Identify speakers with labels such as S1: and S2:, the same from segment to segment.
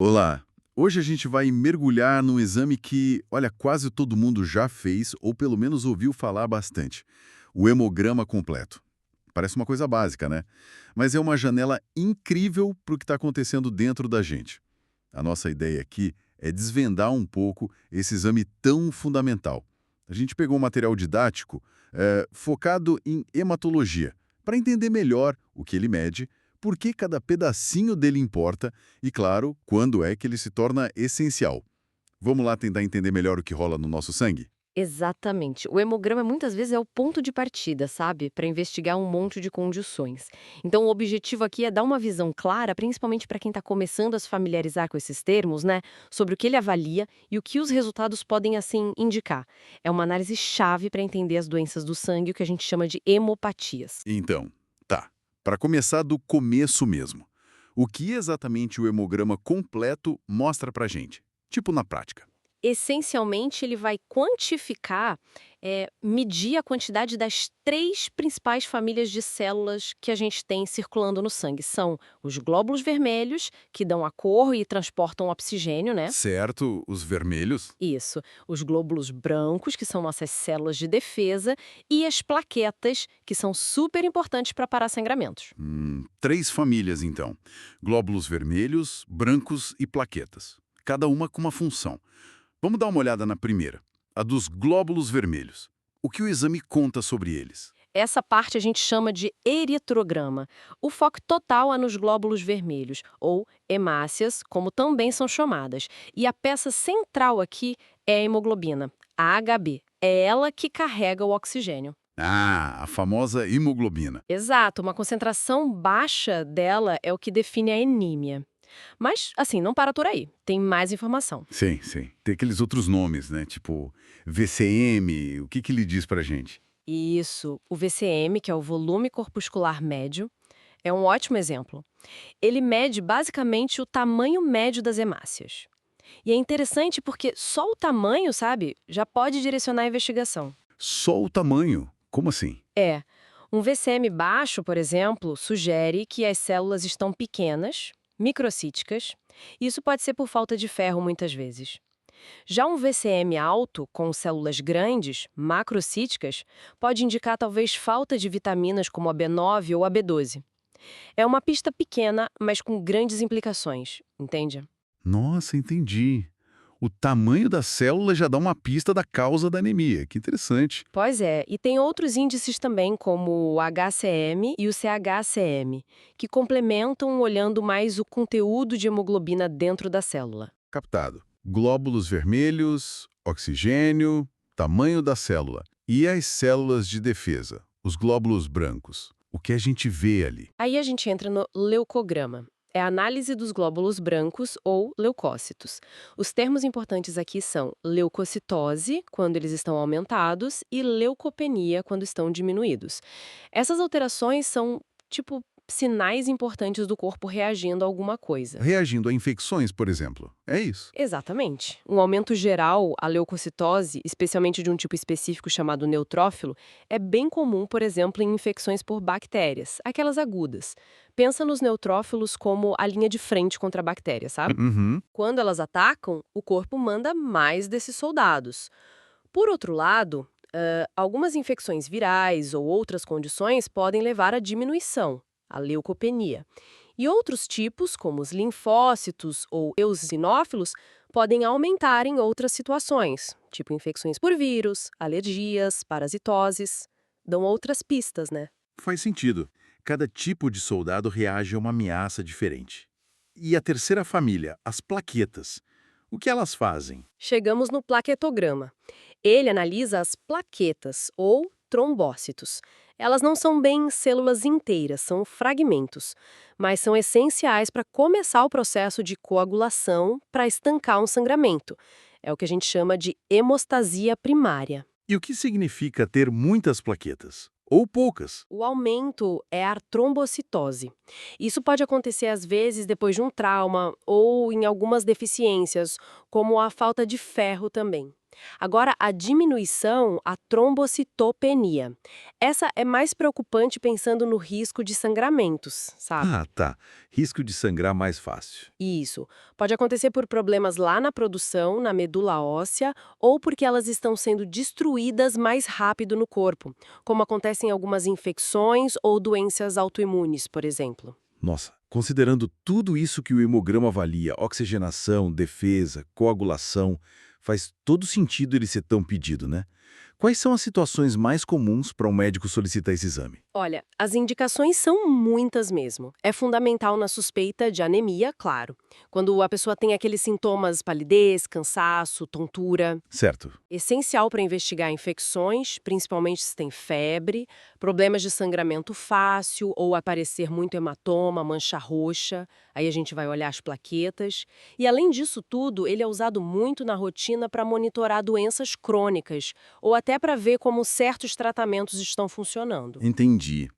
S1: Olá! Hoje a gente vai mergulhar num exame que, olha, quase todo mundo já fez ou pelo menos ouviu falar bastante. O hemograma completo. Parece uma coisa básica, né? Mas é uma janela incrível para o que está acontecendo dentro da gente. A nossa ideia aqui é desvendar um pouco esse exame tão fundamental. A gente pegou um material didático focado em hematologia, para entender melhor o que ele mede, por que cada pedacinho dele importa e, claro, quando é que ele se torna essencial. Vamos lá tentar entender melhor o que rola no nosso sangue?
S2: Exatamente. O hemograma muitas vezes é o ponto de partida, sabe? Para investigar um monte de condições. Então, o objetivo aqui é dar uma visão clara, principalmente para quem está começando a se familiarizar com esses termos, né? Sobre o que ele avalia e o que os resultados podem, assim, indicar. É uma análise chave para entender as doenças do sangue, o que a gente chama de hemopatias.
S1: Então, tá. Para começar do começo mesmo. O que exatamente o hemograma completo mostra pra gente? Tipo na prática.
S2: Essencialmente, ele vai quantificar, medir a quantidade das 3 principais famílias de células que a gente tem circulando no sangue. São os glóbulos vermelhos, que dão a cor e transportam o oxigênio, né?
S1: Certo, os vermelhos?
S2: Isso. Os glóbulos brancos, que são nossas células de defesa, e as plaquetas, que são super importantes para parar sangramentos.
S1: Três famílias, então. Glóbulos vermelhos, brancos e plaquetas. Cada uma com uma função. Vamos dar uma olhada na primeira, a dos glóbulos vermelhos. O que o exame conta sobre eles?
S2: Essa parte a gente chama de eritrograma. O foco total é nos glóbulos vermelhos, ou hemácias, como também são chamadas. E a peça central aqui é a hemoglobina, a HB. É ela que carrega o oxigênio.
S1: Ah, a famosa hemoglobina.
S2: Exato, uma concentração baixa dela é o que define a anemia. Mas, assim, não para por aí. Tem mais informação.
S1: Sim, sim. Tem aqueles outros nomes, né? Tipo VCM, o que que ele diz pra gente?
S2: Isso, o VCM, que é o volume corpuscular médio, é um ótimo exemplo. Ele mede basicamente o tamanho médio das hemácias. E é interessante porque só o tamanho, sabe, já pode direcionar a investigação.
S1: Só o tamanho. Como assim?
S2: É, um VCM baixo, por exemplo, sugere que as células estão pequenas, microcíticas. E isso pode ser por falta de ferro muitas vezes. Já um VCM alto, com células grandes, macrocíticas, pode indicar talvez falta de vitaminas como a B9 ou a B12. É uma pista pequena, mas com grandes implicações, entende?
S1: Nossa, entendi. O tamanho da célula já dá uma pista da causa da anemia. Que interessante.
S2: Pois é, e tem outros índices também, como o HCM e o CHCM, que complementam olhando mais o conteúdo de hemoglobina dentro da célula.
S1: Captado. Glóbulos vermelhos, oxigênio, tamanho da célula. E as células de defesa, os glóbulos brancos. O que a gente vê ali?
S2: Aí a gente entra no leucograma. É a análise dos glóbulos brancos ou leucócitos. Os termos importantes aqui são leucocitose, quando eles estão aumentados, e leucopenia, quando estão diminuídos. Essas alterações são, tipo, sinais importantes do corpo reagindo a alguma coisa.
S1: Reagindo a infecções, por exemplo. É isso.
S2: Exatamente. Um aumento geral, a leucocitose, especialmente de um tipo específico chamado neutrófilo, é bem comum, por exemplo, em infecções por bactérias, aquelas agudas. Pensa nos neutrófilos como a linha de frente contra a bactéria, sabe?
S1: Uhum.
S2: Quando elas atacam, o corpo manda mais desses soldados. Por outro lado, algumas infecções virais ou outras condições podem levar à diminuição, a leucopenia. E outros tipos, como os linfócitos ou eosinófilos, podem aumentar em outras situações, tipo infecções por vírus, alergias, parasitoses. Dão outras pistas, né?
S1: Faz sentido. Cada tipo de soldado reage a uma ameaça diferente. E a terceira família, as plaquetas. O que elas fazem?
S2: Chegamos no plaquetograma. Ele analisa as plaquetas, ou trombócitos. Elas não são bem células inteiras, são fragmentos, mas são essenciais para começar o processo de coagulação para estancar um sangramento. É o que a gente chama de hemostasia primária.
S1: E o que significa ter muitas plaquetas? Ou poucas?
S2: O aumento é a trombocitose. Isso pode acontecer às vezes depois de um trauma ou em algumas deficiências, como a falta de ferro também. Agora, a diminuição, a trombocitopenia. Essa é mais preocupante pensando no risco de sangramentos, sabe?
S1: Ah, tá. Risco de sangrar mais fácil.
S2: Isso. Pode acontecer por problemas lá na produção, na medula óssea, ou porque elas estão sendo destruídas mais rápido no corpo, como acontece em algumas infecções ou doenças autoimunes, por exemplo.
S1: Nossa, considerando tudo isso que o hemograma avalia, oxigenação, defesa, coagulação, faz todo sentido ele ser tão pedido, né? Quais são as situações mais comuns para um médico solicitar esse exame?
S2: Olha, as indicações são muitas mesmo. É fundamental na suspeita de anemia, claro. Quando a pessoa tem aqueles sintomas palidez, cansaço, tontura.
S1: Certo.
S2: Essencial para investigar infecções, principalmente se tem febre, problemas de sangramento fácil ou aparecer muito hematoma, mancha roxa. Aí a gente vai olhar as plaquetas. E além disso tudo, ele é usado muito na rotina para monitorar doenças crônicas ou até para ver como certos tratamentos estão funcionando.
S1: Entendi.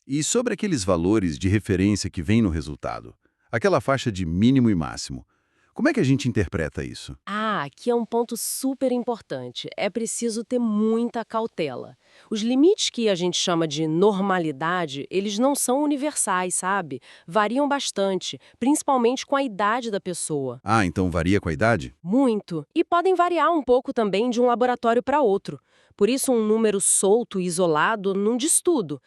S1: E sobre aqueles valores de referência que vem no resultado? Aquela faixa de mínimo e máximo. Como é que a gente interpreta isso?
S2: Ah, aqui é um ponto super importante. É preciso ter muita cautela. Os limites que a gente chama de normalidade, eles não são universais, sabe? Variam bastante, principalmente com a idade da pessoa.
S1: Ah, então varia com a idade?
S2: Muito. E podem variar um pouco também de um laboratório para outro. Por isso, um número solto e isolado não diz tudo.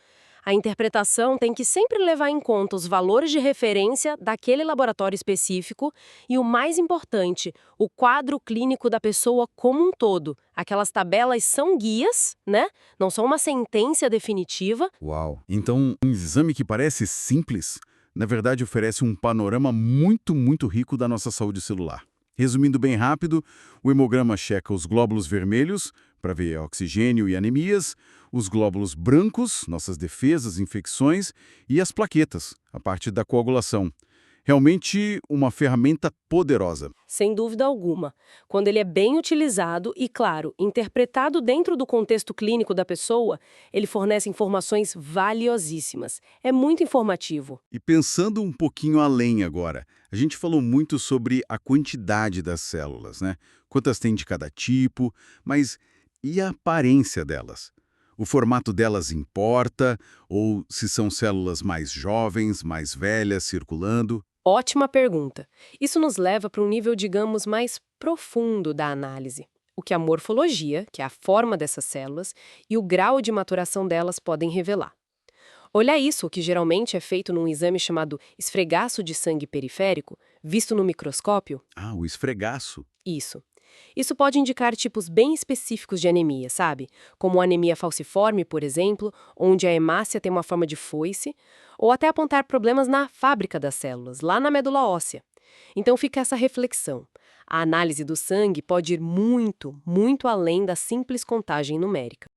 S2: A interpretação tem que sempre levar em conta os valores de referência daquele laboratório específico e, o mais importante, o quadro clínico da pessoa como um todo. Aquelas tabelas são guias, né? Não são uma sentença definitiva.
S1: Uau! Então, um exame que parece simples, na verdade oferece um panorama muito rico da nossa saúde celular. Resumindo bem rápido, o hemograma checa os glóbulos vermelhos, para ver oxigênio e anemias, os glóbulos brancos, nossas defesas, infecções, e as plaquetas, a parte da coagulação. Realmente uma ferramenta poderosa.
S2: Sem dúvida alguma. Quando ele é bem utilizado e, claro, interpretado dentro do contexto clínico da pessoa, ele fornece informações valiosíssimas. É muito informativo.
S1: E pensando um pouquinho além agora, a gente falou muito sobre a quantidade das células, né? Quantas tem de cada tipo, mas e a aparência delas? O formato delas importa? Ou se são células mais jovens, mais velhas, circulando?
S2: Ótima pergunta. Isso nos leva para um nível, digamos, mais profundo da análise. O que a morfologia, que é a forma dessas células, e o grau de maturação delas podem revelar. Olhar isso, que geralmente é feito num exame chamado esfregaço de sangue periférico, visto no microscópio,
S1: Ah, o esfregaço.
S2: isso. Isso pode indicar tipos bem específicos de anemia, sabe? Como a anemia falciforme, por exemplo, onde a hemácia tem uma forma de foice, ou até apontar problemas na fábrica das células, lá na medula óssea. Então fica essa reflexão. A análise do sangue pode ir muito além da simples contagem numérica.